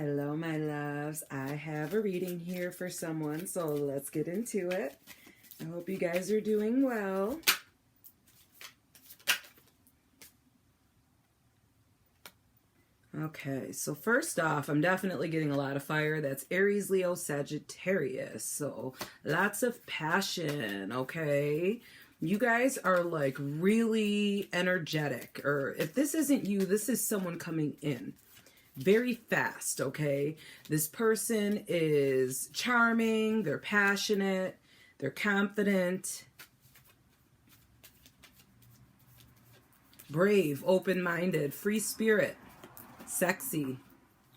Hello, my loves. I have a reading here for someone, so let's get into it. I hope you guys are doing well. Okay, so first off, I'm definitely getting a lot of fire. That's Aries, Leo, Sagittarius. So lots of passion, okay? You guys are like really energetic, or if this isn't you, this is someone coming in. Very fast, okay? This person is charming, they're passionate, they're confident, brave, open-minded, free spirit, sexy,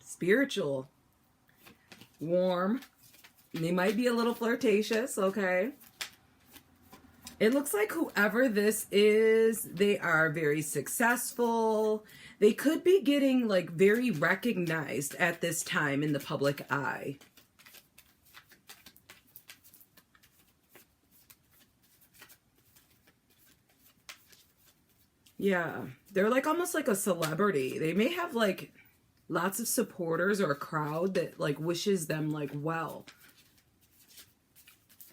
spiritual, warm. They might be a little flirtatious, okay? It looks like whoever this is, they are very successful. They could be getting like very recognized at this time in the public eye. Yeah, they're like almost like a celebrity. They may have like lots of supporters or a crowd that like wishes them like well.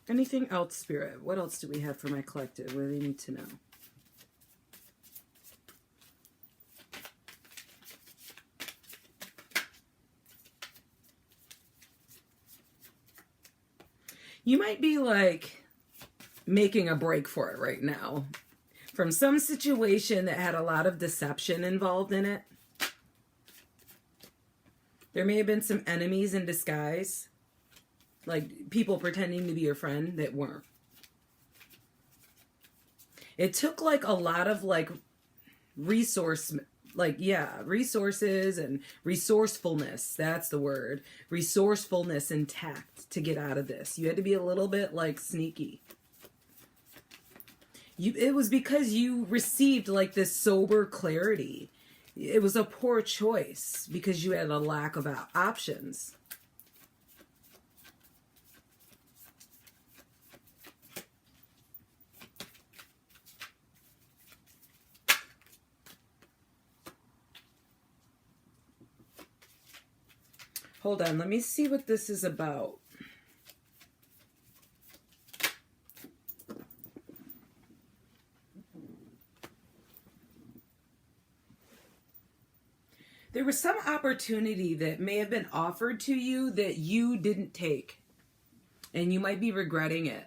Anything else, Spirit? What else do we have for my collective? What do they need to know? You might be like making a break for it right now from some situation that had a lot of deception involved in it. There may have been some enemies in disguise, like people pretending to be your friend that weren't. It took like a lot of like resources and resourcefulness. That's the word. Resourcefulness and tact to get out of this. You had to be a little bit like sneaky. It was because you received like this sober clarity. It was a poor choice because you had a lack of options. Hold on, let me see what this is about. There was some opportunity that may have been offered to you that you didn't take, and you might be regretting it.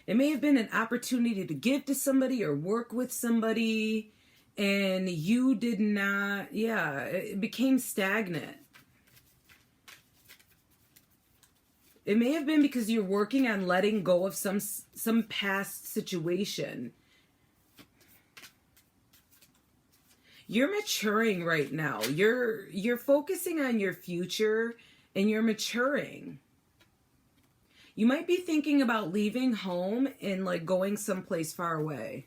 It may have been an opportunity to give to somebody or work with somebody, and you did not, it became stagnant. It may have been because you're working on letting go of some past situation. You're maturing right now. You're focusing on your future and you're maturing. You might be thinking about leaving home and like going someplace far away.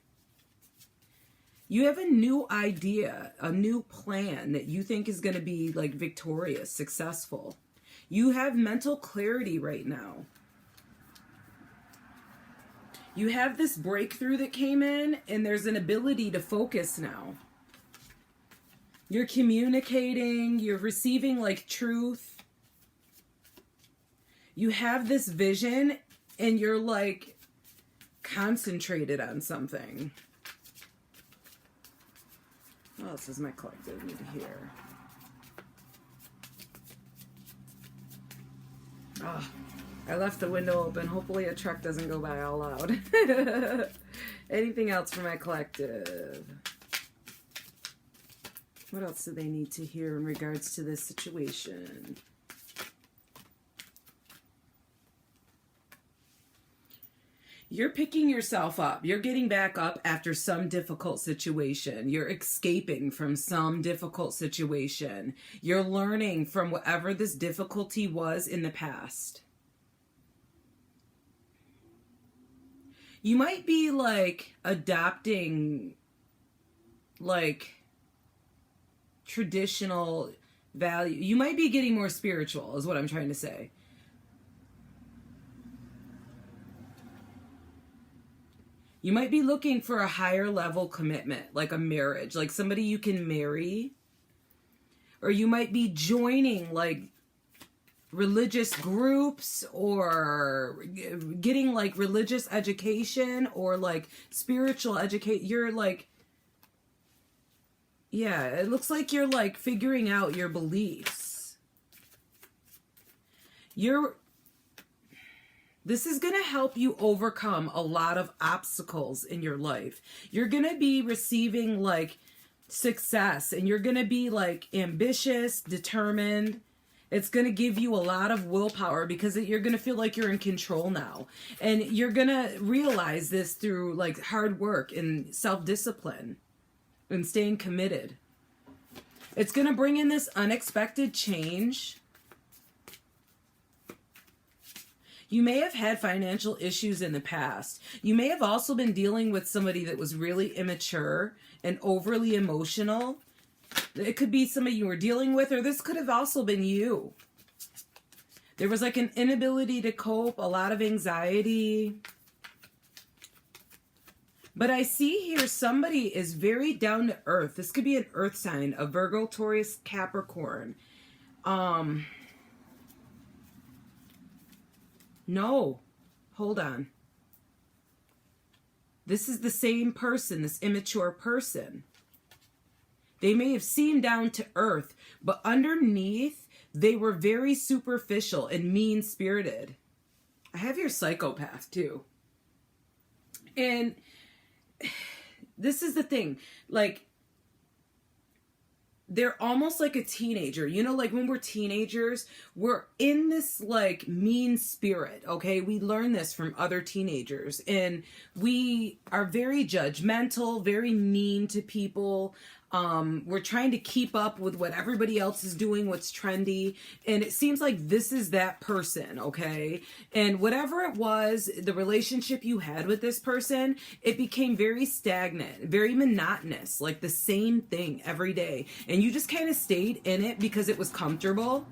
You have a new idea, a new plan that you think is going to be like victorious, successful. You have mental clarity right now. You have this breakthrough that came in, and there's an ability to focus now. You're communicating, you're receiving like truth. You have this vision, and you're like concentrated on something. What else does my collective need to hear? Oh, I left the window open. Hopefully a truck doesn't go by all loud. Anything else for my collective? What else do they need to hear in regards to this situation? You're picking yourself up. You're getting back up after some difficult situation. You're escaping from some difficult situation. You're learning from whatever this difficulty was in the past. You might be like adopting like traditional value. You might be getting more spiritual is what I'm trying to say. You might be looking for a higher level commitment, like a marriage, like somebody you can marry. Or you might be joining like religious groups or getting like religious education or like spiritual education. You're like, yeah, it looks like you're like figuring out your beliefs. This is going to help you overcome a lot of obstacles in your life. You're going to be receiving like success, and you're going to be like ambitious, determined. It's going to give you a lot of willpower because you're going to feel like you're in control now. And you're going to realize this through like hard work and self-discipline and staying committed. It's going to bring in this unexpected change. You may have had financial issues in the past. You may have also been dealing with somebody that was really immature and overly emotional. It could be somebody you were dealing with, or this could have also been you. There was like an inability to cope, a lot of anxiety. But I see here somebody is very down to earth. This could be an earth sign, a Virgo, Taurus, Capricorn. No, hold on. This is the same person, this immature person. They may have seemed down to earth, but underneath, they were very superficial and mean-spirited. I have your psychopath, too. And this is the thing. Like, they're almost like a teenager. You know, like when we're teenagers, we're in this like mean spirit, okay? We learn this from other teenagers, and we are very judgmental, very mean to people. We're trying to keep up with what everybody else is doing, what's trendy. And it seems like this is that person, okay? And whatever it was, the relationship you had with this person, it became very stagnant, very monotonous, like the same thing every day. And you just kind of stayed in it because it was comfortable.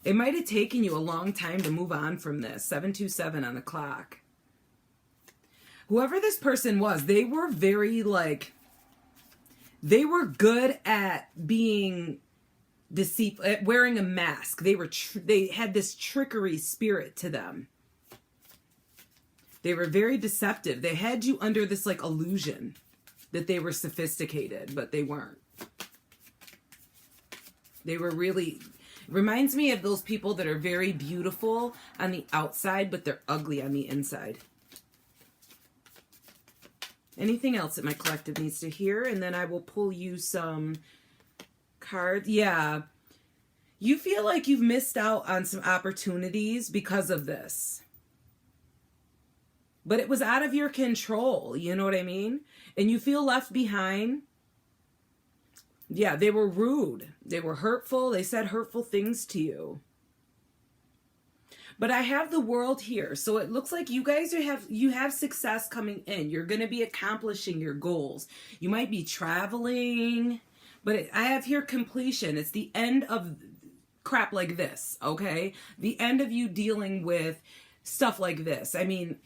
It might have taken you a long time to move on from this. 727 on the clock. Whoever this person was, they were very like, they were good at being deceitful, at wearing a mask. They had this trickery spirit to them. They were very deceptive. They had you under this like illusion that they were sophisticated, but they weren't. They were really, reminds me of those people that are very beautiful on the outside, but they're ugly on the inside. Anything else that my collective needs to hear? And then I will pull you some cards. Yeah. You feel like you've missed out on some opportunities because of this. But it was out of your control. You know what I mean? And you feel left behind. Yeah, they were rude. They were hurtful. They said hurtful things to you. But I have the world here. So it looks like you guys you have success coming in. You're going to be accomplishing your goals. You might be traveling. But I have here completion. It's the end of crap like this, okay? The end of you dealing with stuff like this. I mean,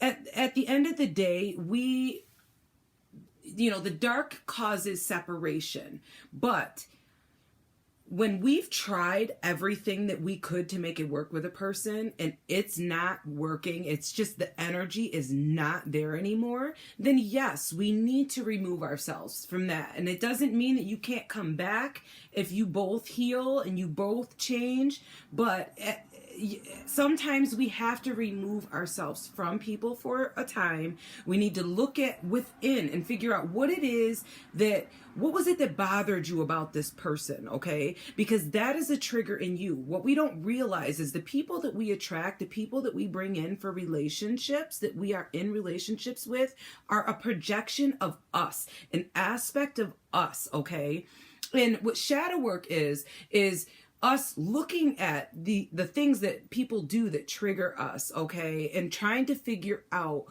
at the end of the day, the dark causes separation. But when we've tried everything that we could to make it work with a person and it's not working, it's just the energy is not there anymore, then yes, we need to remove ourselves from that. And it doesn't mean that you can't come back if you both heal and you both change, but sometimes we have to remove ourselves from people for a time. We need to look at within and figure out what was it that bothered you about this person, okay? Because that is a trigger in you. What we don't realize is the people that we attract, the people that we bring in for relationships, that we are in relationships with, are a projection of us, an aspect of us, okay? And what shadow work is us looking at the things that people do that trigger us, okay? And trying to figure out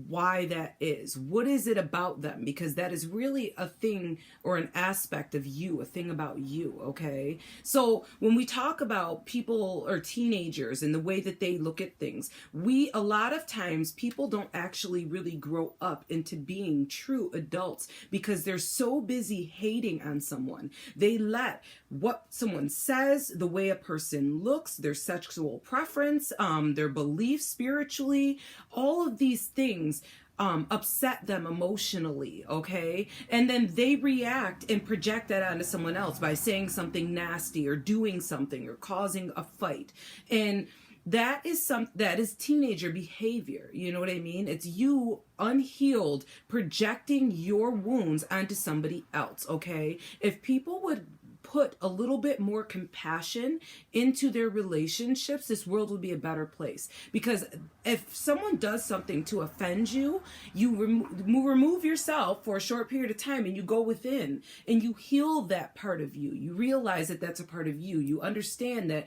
why that is. What is it about them? Because that is really a thing or an aspect of you, a thing about you, okay? So when we talk about people or teenagers and the way that they look at things, a lot of times people don't actually really grow up into being true adults because they're so busy hating on someone. They let what someone says, the way a person looks, their sexual preference, their beliefs spiritually, all of these things upset them emotionally, okay? And then they react and project that onto someone else by saying something nasty or doing something or causing a fight. And that is teenager behavior. You know what I mean? It's you unhealed projecting your wounds onto somebody else, okay? If people would put a little bit more compassion into their relationships, this world would be a better place. Because if someone does something to offend you, you remove yourself for a short period of time and you go within and you heal that part of you. You realize that that's a part of you. You understand that,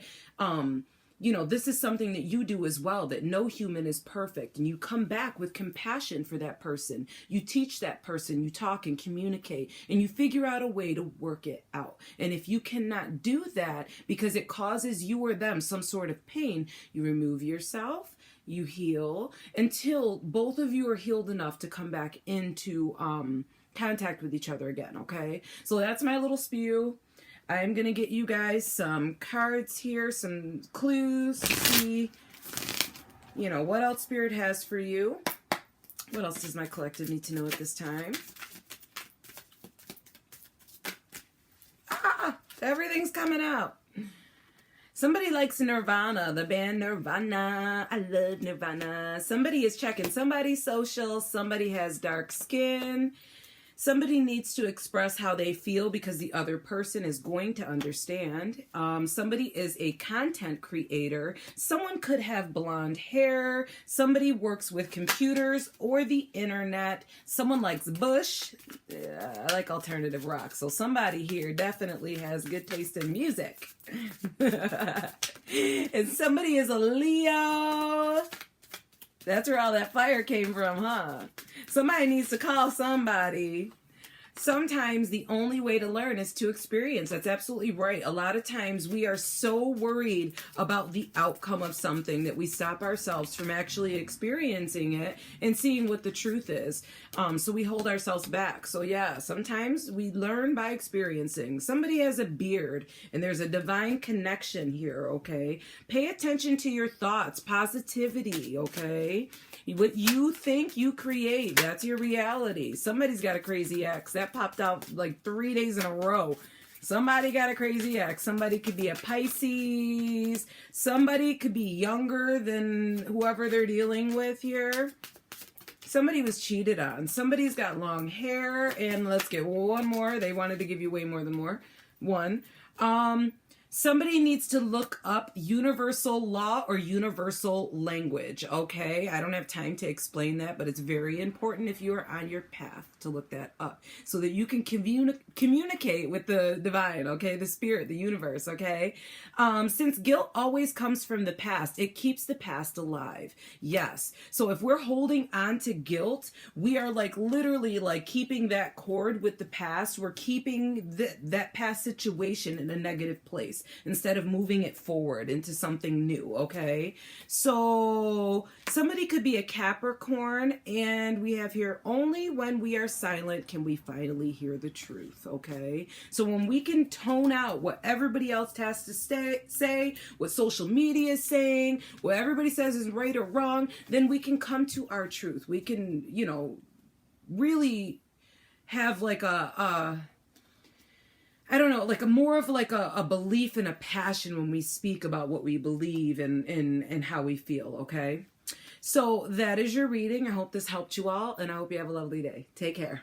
this is something that you do as well, that no human is perfect. And you come back with compassion for that person. You teach that person, you talk and communicate, and you figure out a way to work it out. And if you cannot do that because it causes you or them some sort of pain, you remove yourself, you heal until both of you are healed enough to come back into contact with each other again, okay? So that's my little spew. I'm going to get you guys some cards here, some clues to see, what else Spirit has for you. What else does my collective need to know at this time? Everything's coming out. Somebody likes Nirvana, the band Nirvana. I love Nirvana. Somebody is checking somebody's social. Somebody has dark skin. Somebody needs to express how they feel because the other person is going to understand. Somebody is a content creator. Someone could have blonde hair. Somebody works with computers or the internet. Someone likes Bush. I like alternative rock. So somebody here definitely has good taste in music. And somebody is a Leo. That's where all that fire came from, huh? Somebody needs to call somebody. Sometimes the only way to learn is to experience. That's absolutely right. A lot of times we are so worried about the outcome of something that we stop ourselves from actually experiencing it and seeing what the truth is. So we hold ourselves back. So yeah, sometimes we learn by experiencing. Somebody has a beard and there's a divine connection here, okay? Pay attention to your thoughts, positivity, okay? What you think, you create. That's your reality. Somebody's got a crazy ex. That popped out like 3 days in a row. Somebody got a crazy ex. Somebody could be a Pisces. Somebody could be younger than whoever they're dealing with here. Somebody was cheated on. Somebody's got long hair. And let's get one more. They wanted to give you way more than one. Somebody needs to look up universal law or universal language, okay? I don't have time to explain that, but it's very important if you are on your path to look that up so that you can communicate with the divine, okay? The spirit, the universe, okay? Since guilt always comes from the past, it keeps the past alive. Yes. So if we're holding on to guilt, we are like literally like keeping that cord with the past. We're keeping that past situation in a negative place instead of moving it forward into something new, okay? So somebody could be a Capricorn, and we have here, only when we are silent can we finally hear the truth, okay? So when we can tone out what everybody else has to say, what social media is saying, what everybody says is right or wrong, then we can come to our truth. We can, really have like I don't know, like more of like a belief and a passion when we speak about what we believe and how we feel, okay? So that is your reading. I hope this helped you all, and I hope you have a lovely day. Take care.